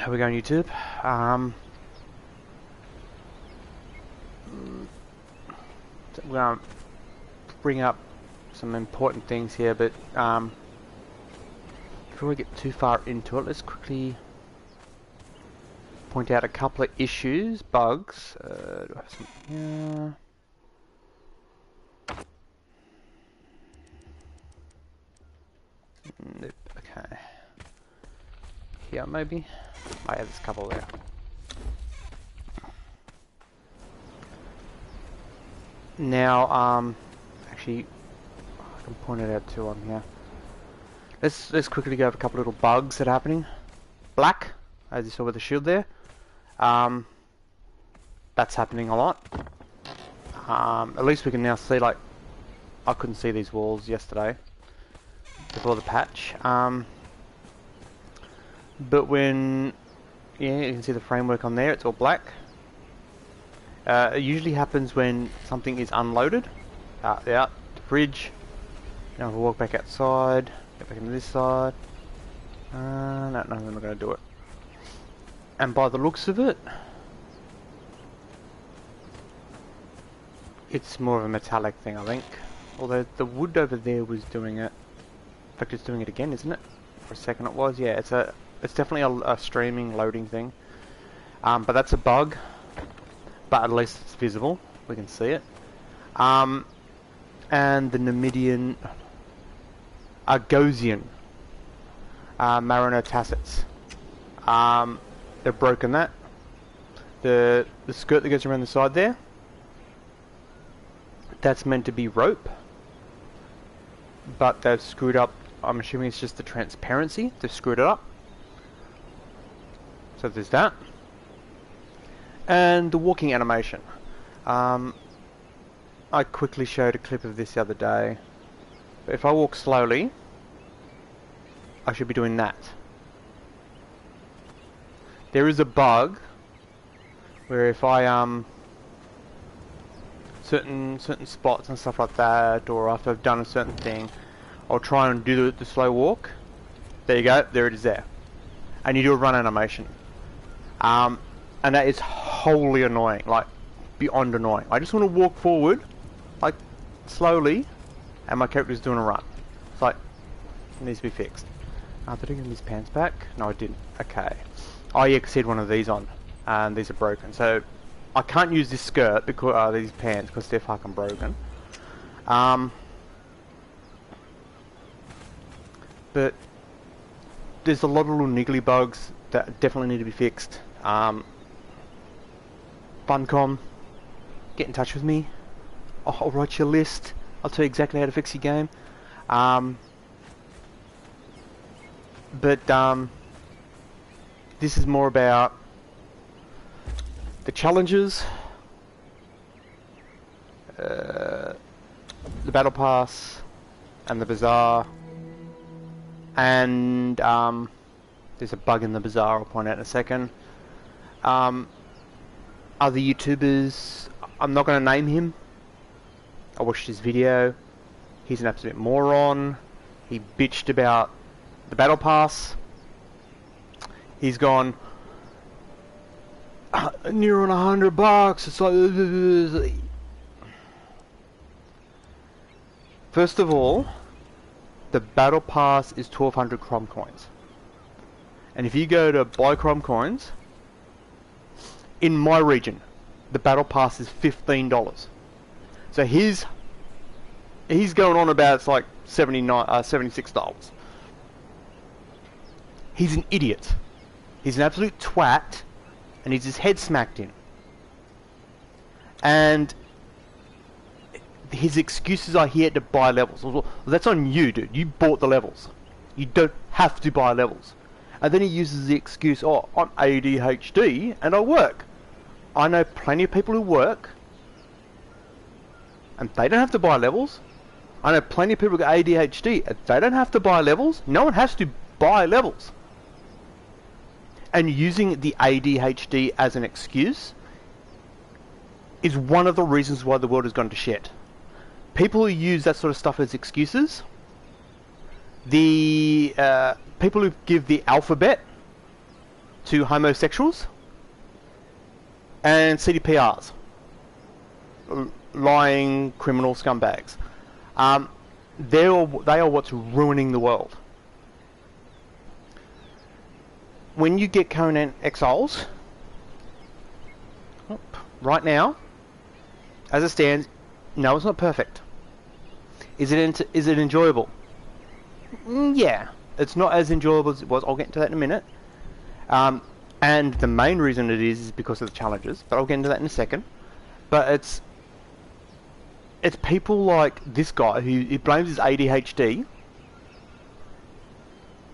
How we going, YouTube? We're going to bring up some important things here, but before we get too far into it, let's quickly point out a couple of issues, bugs. Do I have some here? Nope. Okay. Here maybe. Oh yeah, there's a couple there. Now, actually, I can point it out too on here. Let's quickly go over a couple little bugs that are happening. Black, as you saw with the shield there. That's happening a lot. At least we can now see, like, I couldn't see these walls yesterday before the patch. But when, yeah, you can see the framework on there, it's all black. It usually happens when something is unloaded. Out the fridge. Now we'll walk back outside, get back into this side. No, I'm not going to do it. And by the looks of it, it's more of a metallic thing, I think. Although the wood over there was doing it. In fact, it's doing it again, isn't it? For a second it was. Yeah, it's definitely a streaming, loading thing. But that's a bug. But at least it's visible. We can see it. And the Numidian... Argosian. Mariner Tassets. They've broken that. The skirt that goes around the side there, that's meant to be rope. But they've screwed up. I'm assuming it's just the transparency. They've screwed it up. So there's that. And the walking animation. I quickly showed a clip of this the other day. But if I walk slowly, I should be doing that. There is a bug where if I certain spots and stuff like that, or after I've done a certain thing, I'll try and do the slow walk. There you go, there it is there. And you do a run animation. And that is wholly annoying, like beyond annoying. I just want to walk forward, like slowly, and my character's doing a run. It's like, it needs to be fixed. Did I get his pants back? No, I didn't. Okay. Oh yeah, because he had one of these on, and these are broken. So I can't use this skirt because these pants because they're fucking broken. But there's a lot of little niggly bugs that definitely need to be fixed. Funcom, get in touch with me. I'll write you a list. I'll tell you exactly how to fix your game. But this is more about the challenges, the battle pass, and the bazaar. And there's a bug in the bazaar I'll point out in a second. Other YouTubers, I'm not going to name him. I watched his video. He's an absolute moron. He bitched about the battle pass. He's gone near on $100. It's like, first of all, the battle pass is 1,200 Crom coins, and if you go to buy Crom coins in my region, the battle pass is $15. So he's going on about it's like $76. He's an idiot. He's an absolute twat, and he's his head smacked in. And his excuses are he had to buy levels. Well, that's on you, dude. You bought the levels. You don't have to buy levels. And then he uses the excuse, oh, I'm ADHD and I work. I know plenty of people who work and they don't have to buy levels. I know plenty of people who got ADHD and they don't have to buy levels. No one has to buy levels. And using the ADHD as an excuse is one of the reasons why the world has gone to shit. People who use that sort of stuff as excuses, the people who give the alphabet to homosexuals and CDPRs, lying criminal scumbags. They are what's ruining the world. When you get Conan Exiles, right now, as it stands, no, it's not perfect. Is it enjoyable? Yeah, it's not as enjoyable as it was. I'll get into that in a minute. And the main reason it is because of the challenges, but I'll get into that in a second. But it's people like this guy who blames his ADHD.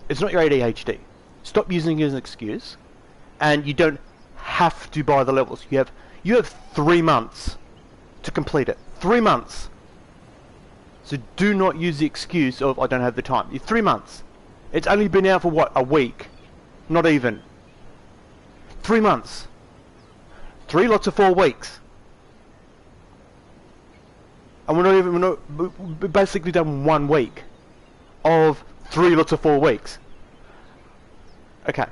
It's not your ADHD. Stop using it as an excuse, and you don't have to buy the levels. You have 3 months to complete it. 3 months. So do not use the excuse of I don't have the time. 3 months. It's only been out for what, a week? Not even. 3 months. 3 lots of 4 weeks. And we've basically done 1 week of 3 lots of 4 weeks. Okay.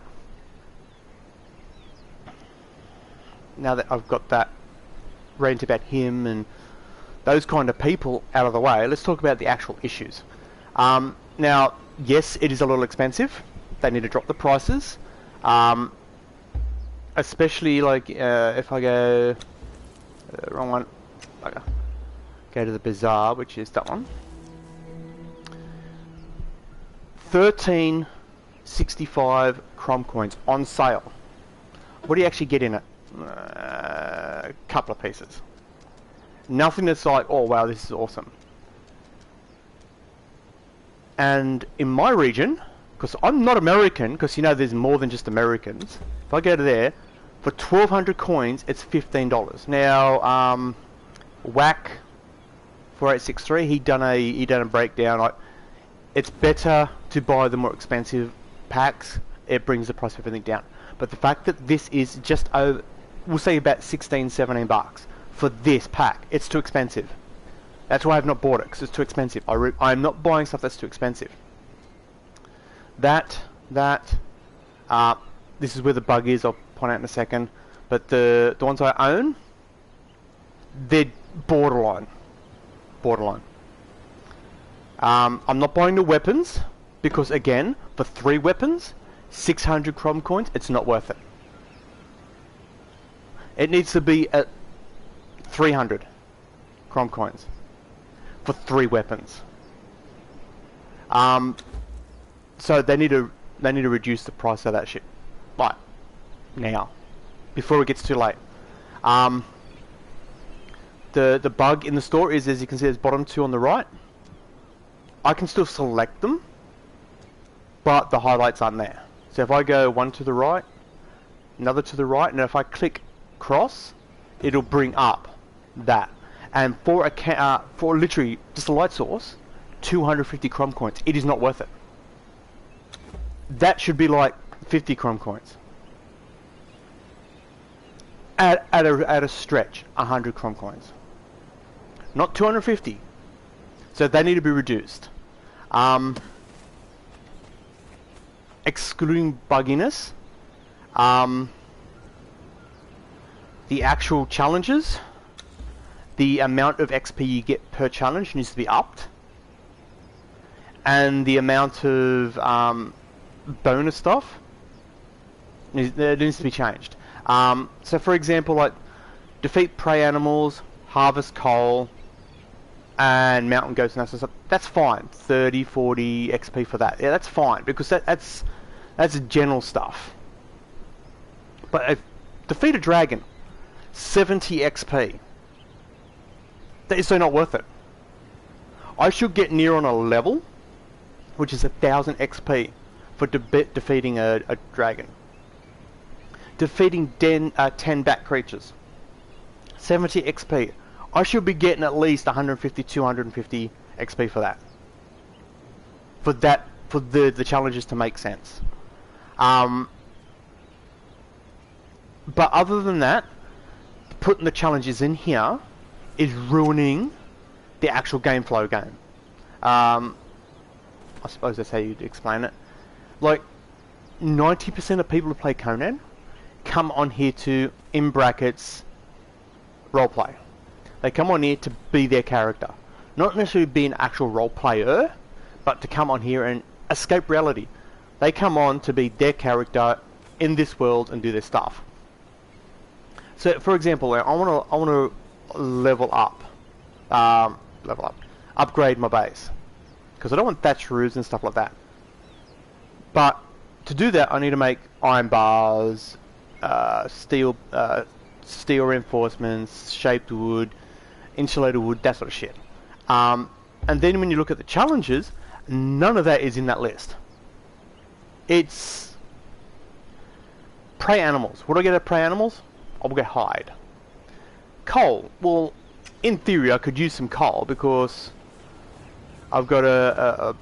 Now that I've got that rant about him and those kind of people out of the way, let's talk about the actual issues. Now, yes, it is a little expensive. They need to drop the prices. Especially like if I go wrong one. Okay. Go to the bazaar, which is that one. 13.65 Crom coins on sale. What do you actually get in it? A couple of pieces. Nothing that's like, oh wow, this is awesome. And in my region, because I'm not American, because you know there's more than just Americans. If I go to there, for 1,200 coins, it's $15. Now, Whack 4863, he done a breakdown. It's better to buy the more expensive packs. It brings the price of everything down. But the fact that this is just over, we'll say about 16, 17 bucks for this pack, it's too expensive. That's why I've not bought it, because it's too expensive. I'm not buying stuff that's too expensive. This is where the bug is. I'll point out in a second. But the ones I own, they're borderline. I'm not buying the weapons because, again, for 3 weapons, 600 Crom coins, it's not worth it. It needs to be at 300 Crom coins for 3 weapons. So they need to reduce the price of that shit, like now, before it gets too late. The bug in the store is, as you can see, there's bottom 2 on the right. I can still select them, but the highlights aren't there. So if I go one to the right, another to the right, and if I click cross, it'll bring up that. And for literally just a light source, 250 Crom coins, it is not worth it. That should be like 50 Crom coins. At a stretch, 100 Crom coins. Not 250. So they need to be reduced. Excluding bugginess, the actual challenges, the amount of XP you get per challenge needs to be upped, and the amount of bonus stuff needs to be changed. So for example, like defeat prey animals, harvest coal, and mountain goats and that sort of stuff, that's fine. 30, 40 XP for that. Yeah, that's fine, because that's general stuff. But if defeat a dragon, 70 XP. That is so not worth it. I should get near on a level, which is 1,000 XP for defeating a dragon. Defeating 10 bat creatures, 70 XP. I should be getting at least 150, 250 XP for that. For the challenges to make sense. But other than that, putting the challenges in here is ruining the actual game flow game. I suppose that's how you'd explain it. Like, 90% of people who play Conan come on here to, in brackets, roleplay. They come on here to be their character. Not necessarily be an actual role player, but to come on here and escape reality. They come on to be their character in this world and do their stuff. So, for example, I want to level up, upgrade my base, because I don't want thatch roofs and stuff like that. But to do that, I need to make iron bars, steel reinforcements, shaped wood, insulated wood, that sort of shit. And then when you look at the challenges, none of that is in that list. It's prey animals. What do I get at prey animals? I'll get hide. Coal. Well, in theory, I could use some coal because I've got a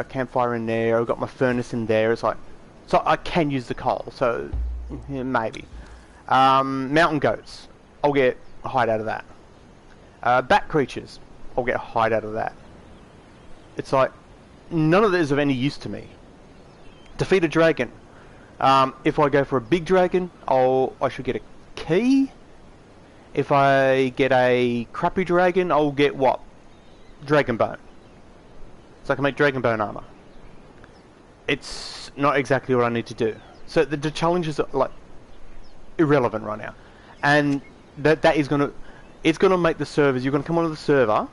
campfire in there. I've got my furnace in there. It's like, so I can use the coal. So yeah, maybe. Mountain goats. I'll get hide out of that. Bat creatures. I'll get hide out of that. It's like none of it is of any use to me. Defeat a dragon. If I go for a big dragon, I should get a key. If I get a crappy dragon, I'll get what? Dragon bone. So I can make dragon bone armor. It's not exactly what I need to do. So the challenges are like irrelevant right now, and that is it's gonna make the servers. You're gonna come onto the server.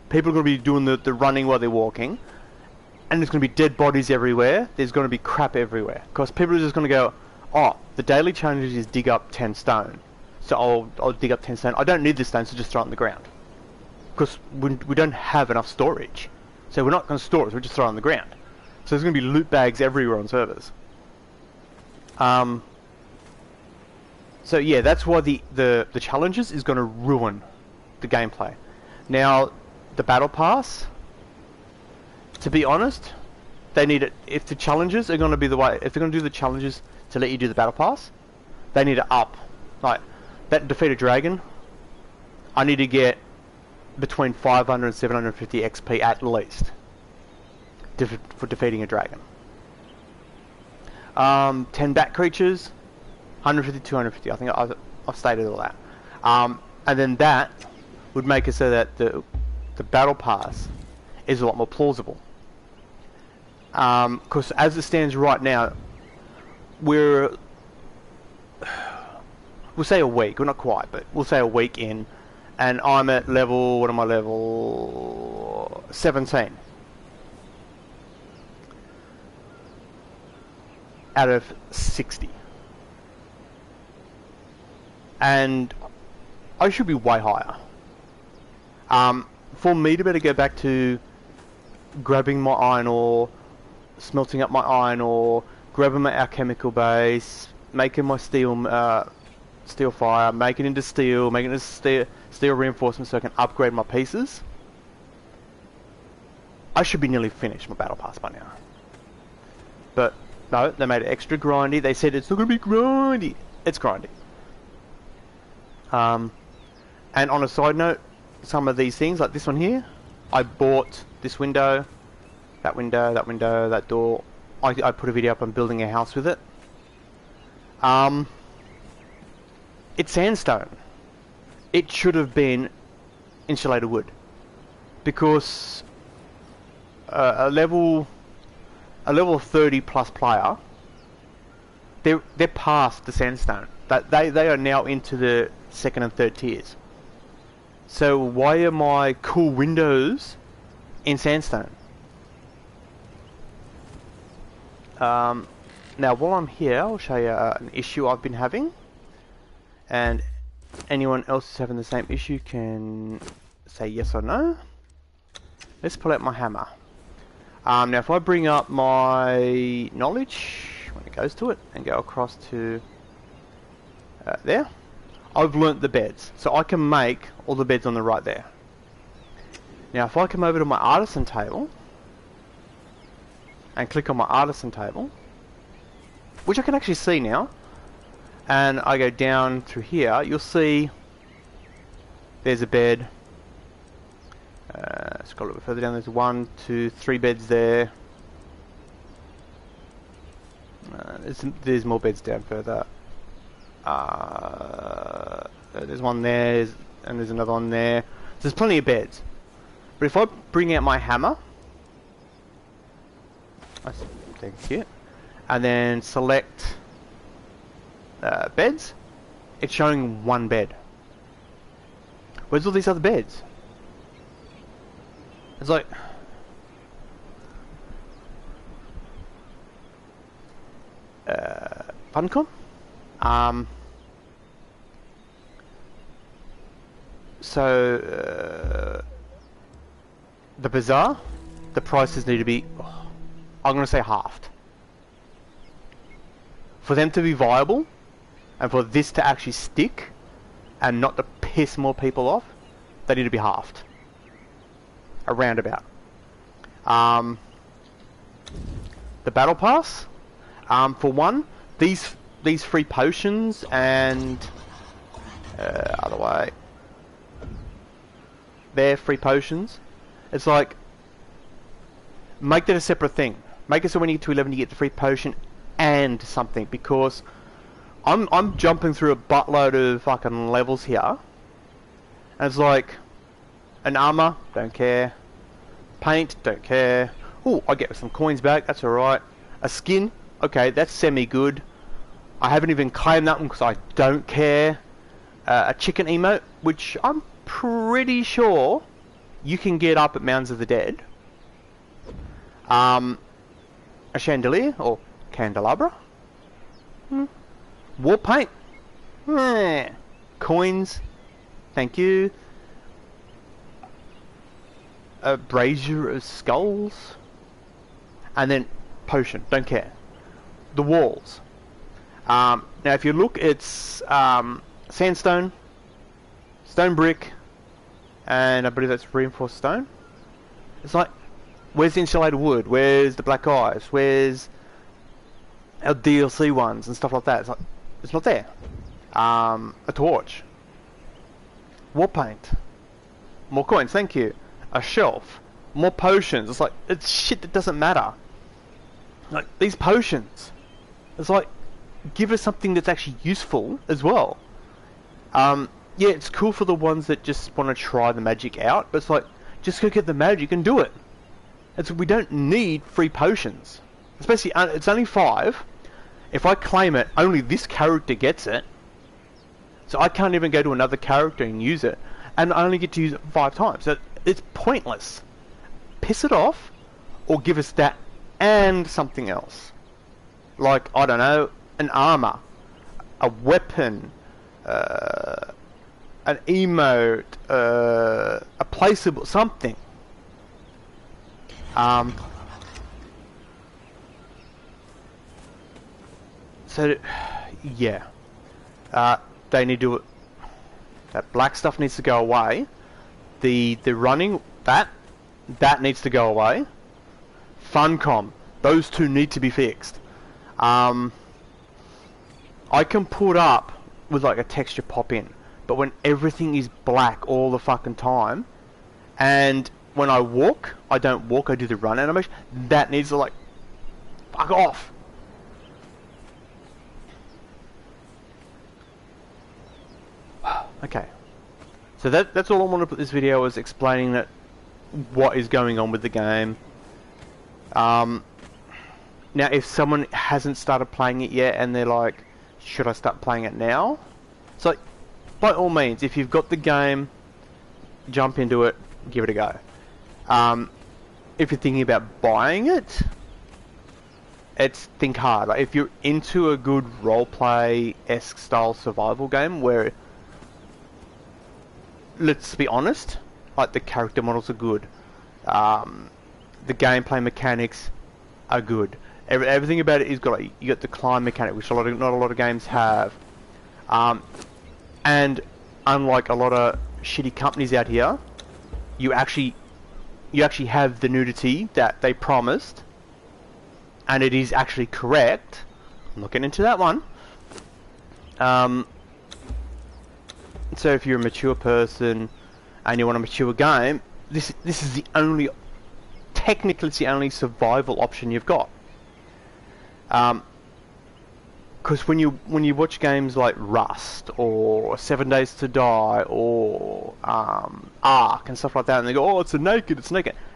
People are gonna be doing the running while they're walking. And there's going to be dead bodies everywhere. There's going to be crap everywhere. Because people are just going to go, oh, the daily challenge is dig up 10 stone. So I'll dig up 10 stone. I don't need this stone, so just throw it on the ground. Because we don't have enough storage. So we're not going to store it, we'll just throw it on the ground. So there's going to be loot bags everywhere on servers. So yeah, that's why the challenges is going to ruin the gameplay. Now, the battle pass... To be honest, they need it. If the challenges are going to be the way, if they're going to do the challenges to let you do the battle pass, they need to up. Like that defeat a dragon, I need to get between 500 and 750 XP at least for defeating a dragon. 10 bat creatures, 150, 250. I think I've stated all that. And then that would make it so that the battle pass is a lot more plausible. Because as it stands right now, we'll say a week, well not quite, but we'll say a week in, and I'm at level, what am I, level 17 out of 60, and I should be way higher. For me to better go back to grabbing my iron ore, smelting up my iron ore, grabbing my alchemical base, making my steel fire, making it into steel, making it into steel reinforcements so I can upgrade my pieces. I should be nearly finished my battle pass by now. But no, they made it extra grindy. They said it's not going to be grindy. It's grindy. And on a side note, some of these things, like this one here, I bought this window, that door. I put a video up on building a house with it. It's sandstone. It should have been insulated wood, because a level 30 plus player, they're past the sandstone. That they are now into the second and third tiers. So why are my cool windows in sandstone? Now while I'm here, I'll show you an issue I've been having, and anyone else who's having the same issue can say yes or no. Let's pull out my hammer. Now if I bring up my knowledge when it goes to it and go across to there, I've learnt the beds, so I can make all the beds on the right there. Now if I come over to my artisan table and click on my artisan table, which I can actually see now, and I go down through here, you'll see there's a bed. Scroll a little bit further down, there's 1, 2, 3 beds there. There's more beds down further. There's one there, and there's another one there. There's plenty of beds. But if I bring out my hammer, thank you, and then select beds, it's showing one bed. Where's all these other beds? It's like... Funcom? The bazaar, the prices need to be, I'm going to say halved. For them to be viable, and for this to actually stick, and not to piss more people off, they need to be halved. A roundabout. The battle pass, for one, these free potions and other way. They're free potions. It's like, make that a separate thing. Make it so when you get to 11 you get the free potion and something, because I'm jumping through a buttload of fucking levels here, and it's like an armor, don't care. Paint, don't care. Ooh, I get some coins back, that's alright. A skin, okay, that's semi-good. I haven't even claimed that one because I don't care. A chicken emote, which I'm pretty sure you can get up at Mounds of the Dead. A chandelier, or candelabra. War paint. Coins, thank you. A brazier of skulls. And then potion, don't care. The walls. Now if you look, it's sandstone, stone brick, and I believe that's reinforced stone. It's like, where's the insulated wood? Where's the black eyes? Where's our DLC ones and stuff like that? It's like, it's not there. A torch. War paint. More coins, thank you. A shelf. More potions. It's like, it's shit that doesn't matter. Like, these potions. It's like, give us something that's actually useful as well. Yeah, it's cool for the ones that just want to try the magic out, but it's like, just go get the magic and do it. We don't need free potions. Especially, it's only 5. If I claim it, only this character gets it. So I can't even go to another character and use it. And I only get to use it 5 times. So it's pointless. Piss it off, or give us that and something else. Like, I don't know, an armor, a weapon, an emote, a placeable, something. So, yeah. They need to... That black stuff needs to go away. The running, that needs to go away. Funcom, those two need to be fixed. I can put up with like a texture pop in, but when everything is black all the fucking time, and when I walk, I don't walk, I do the run animation, that needs to like, fuck off. Okay, so that's all I want to put this video is explaining that what is going on with the game. Now if someone hasn't started playing it yet and they're like, should I start playing it now? It's like, by all means, if you've got the game, jump into it, give it a go. If you're thinking about buying it, think hard. Like, if you're into a good roleplay-esque style survival game where, let's be honest, like the character models are good, the gameplay mechanics are good. Everything about it is good. Like, you got the climb mechanic, which not a lot of games have, and unlike a lot of shitty companies out here, you actually have the nudity that they promised, and it is actually correct. I'm not getting into that one. So if you're a mature person and you want a mature game, this is the only, technically it's the only survival option you've got. Because when you watch games like Rust or 7 Days to Die or Ark and stuff like that, and they go, "Oh, it's naked,"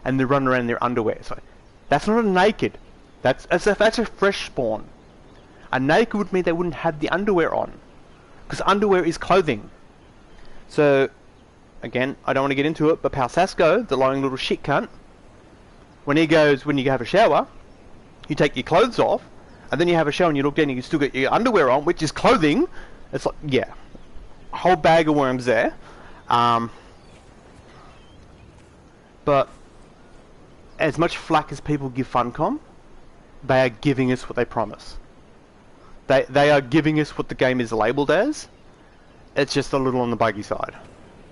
and they run around in their underwear. So that's not a naked. That's a fresh spawn. A naked would mean they wouldn't have the underwear on, because underwear is clothing. So again, I don't want to get into it, but Pal Sasko, the lying little shit cunt, when you have a shower, you take your clothes off. And then you have a shower and you look down and you still get your underwear on, which is clothing. It's like, yeah, a whole bag of worms there. But as much flack as people give Funcom, they are giving us what they promise. They are giving us what the game is labelled as. It's just a little on the buggy side.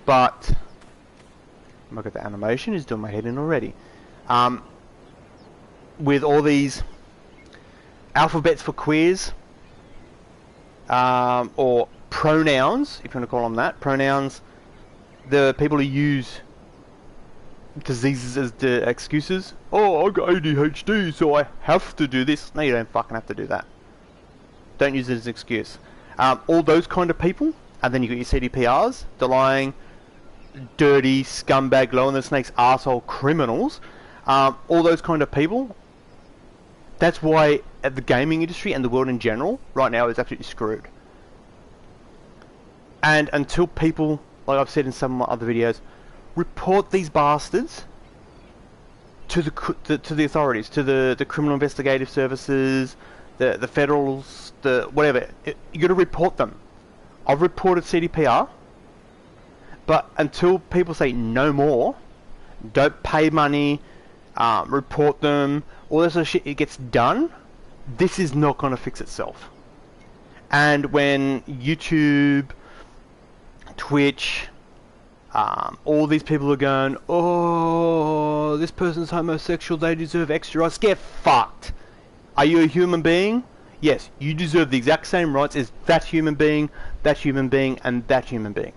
But look at the animation, is doing my head in already. With all these alphabets for queers, or pronouns, if you want to call them that. Pronouns, the people who use diseases as the excuses. Oh, I got ADHD, so I have to do this. No, you don't fucking have to do that. Don't use it as an excuse. All those kind of people, and then you got your CDPRs, the lying, dirty, scumbag, glow in the snake's arsehole criminals. All those kind of people. That's why the gaming industry and the world in general right now is absolutely screwed. And until people, like I've said in some of my other videos, report these bastards to the authorities, to the criminal investigative services, the federals, the whatever, you got to report them. I've reported CDPR, but until people say no more, don't pay money, report them, all this sort of shit, it gets done, this is not going to fix itself. And when YouTube, Twitch, all these people are going, oh, this person's homosexual, they deserve extra rights. Get fucked. Are you a human being? Yes, you deserve the exact same rights as that human being, and that human being.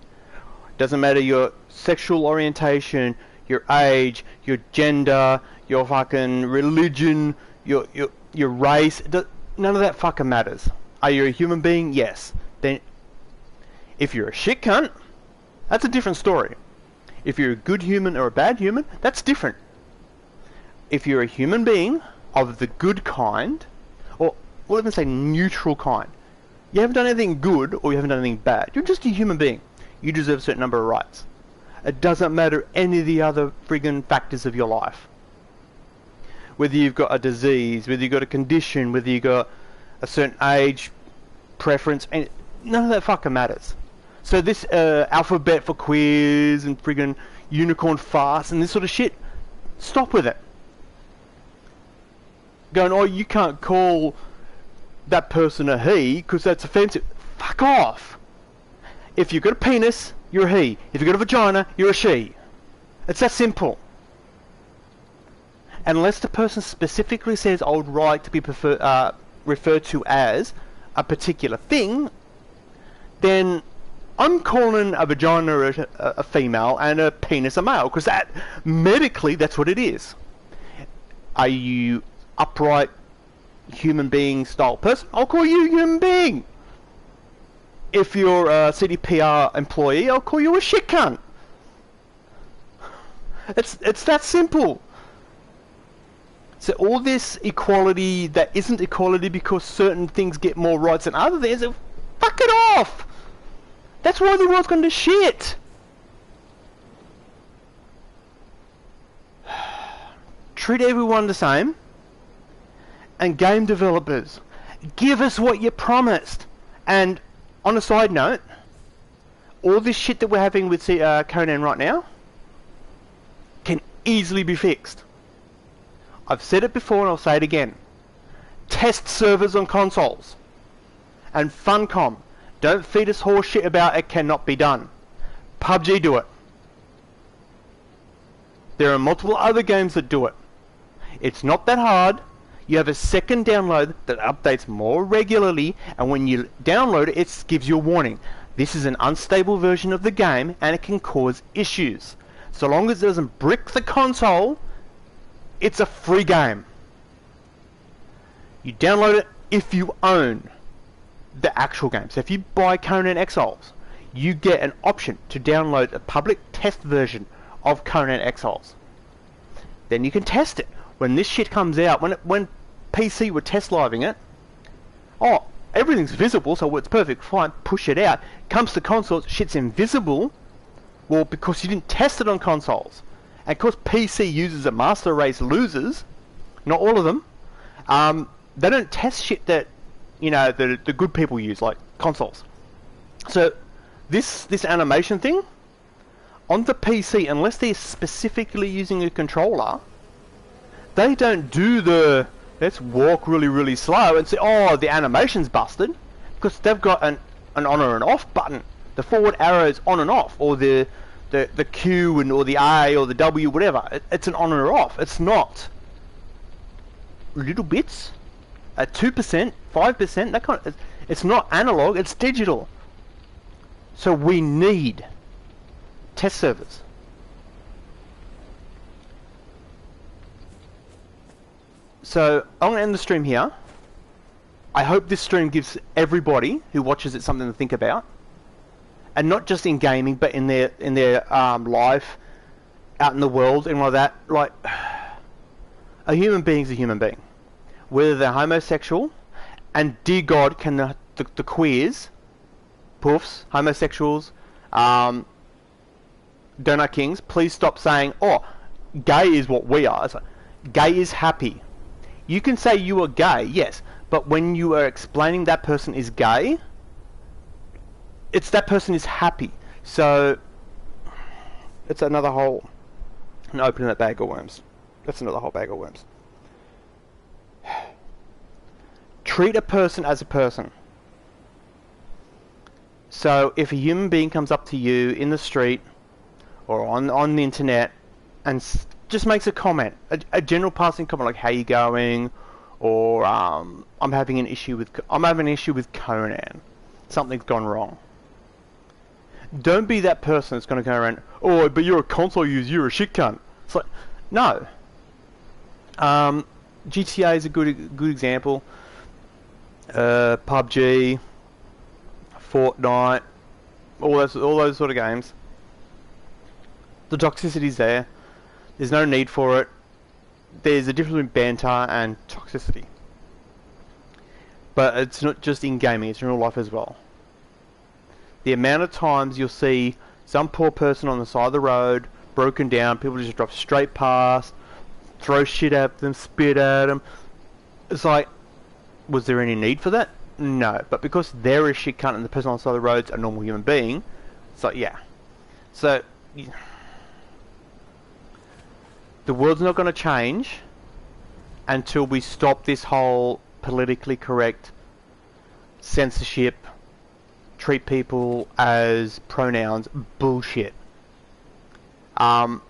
Doesn't matter your sexual orientation, your age, your gender, your fucking religion, your race. None of that fucking matters. Are you a human being? Yes. Then, if you're a shit cunt, that's a different story. If you're a good human or a bad human, that's different. If you're a human being of the good kind, or we'll even say neutral kind, you haven't done anything good or you haven't done anything bad. You're just a human being. You deserve a certain number of rights. It doesn't matter any of the other friggin' factors of your life. Whether you've got a disease, whether you've got a condition, whether you've got a certain age, preference, and none of that fucking matters. So this alphabet for queers and friggin' unicorn farts and this sort of shit, stop with it. Going, oh, you can't call that person a he because that's offensive. Fuck off. If you've got a penis, you're a he. If you've got a vagina, you're a she. It's that simple. Unless the person specifically says, I would like to be referred to as a particular thing, then I'm calling a vagina a female and a penis a male, because that, medically, that's what it is. Are you upright human being style person? I'll call you a human being. If you're a CDPR employee, I'll call you a shit cunt. It's that simple. So all this equality that isn't equality because certain things get more rights than other things, fuck it off! That's why the world's gone to shit! Treat everyone the same. And game developers, give us what you promised. And on a side note, all this shit that we're having with Conan right now can easily be fixed. I've said it before and I'll say it again. Test servers on consoles. And Funcom, don't feed us horse shit about it cannot be done. PUBG do it. There are multiple other games that do it. It's not that hard. You have a second download that updates more regularly, and when you download it, it gives you a warning. This is an unstable version of the game and it can cause issues. So long as it doesn't brick the console, it's a free game. You download it if you own. the actual game. So if you buy Conan Exiles, you get an option to download a public test version of Conan Exiles. Then you can test it. When this shit comes out, when PC were test living it, oh, everything's visible, so it's perfect, fine, push it out. Comes to consoles, shit's invisible. Well, because you didn't test it on consoles. And of course PC users are master race losers, not all of them. They don't test shit that, you know, the good people use, like consoles. So this animation thing, on the PC, unless they're specifically using a controller, they don't do the let's walk really slow and say, oh, the animation's busted, because they've got an on or an off button. The forward arrow's on and off, or the Q or the A or the W, whatever. It's an on or off. It's not little bits at 2%, 5%. That kind of, it's not analog. It's digital. So we need test servers. So I'm going to end the stream here. I hope this stream gives everybody who watches it something to think about, and not just in gaming, but in their life, out in the world, and like that. Like, a human being's a human being, whether they're homosexual, and dear God, can the queers, poofs, homosexuals, donut kings, please stop saying, oh, gay is what we are. It's like, gay is happy. You can say you are gay, yes, but when you are explaining that person is gay, it's that person is happy. So it's another whole, and opening that bag of worms. That's another whole bag of worms. Treat a person as a person. So if a human being comes up to you in the street or on the internet and just makes a comment, a general passing comment like "How you going?" or I'm having an issue with Conan. Something's gone wrong. Don't be that person that's going to go around, oh, but you're a console user, you're a shit cunt. It's like, no. GTA is a good example. PUBG, Fortnite, all those sort of games. The toxicity's there. There's no need for it. There's a difference between banter and toxicity. But it's not just in gaming, it's in real life as well. The amount of times you'll see some poor person on the side of the road, broken down, people just drive straight past, throw shit at them, spit at them. It's like, was there any need for that? No. But because they're a shit cunt and the person on the side of the road's a normal human being, it's like, yeah. So, the world's not going to change until we stop this whole politically correct censorship, treat people as pronouns bullshit. And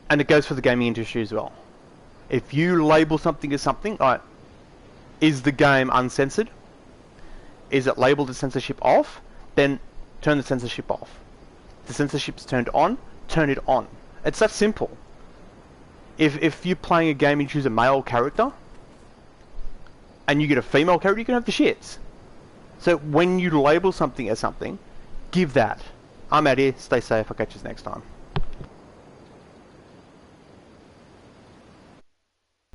it goes for the gaming industry as well. If you label something as something, like, is the game uncensored? Is it labeled as censorship off? Then turn the censorship off. The censorship's turned on, turn it on. It's that simple. If you're playing a game and you choose a male character, and you get a female character, you can have the shits. So when you label something as something, give that. I'm out here. Stay safe. I'll catch you next time.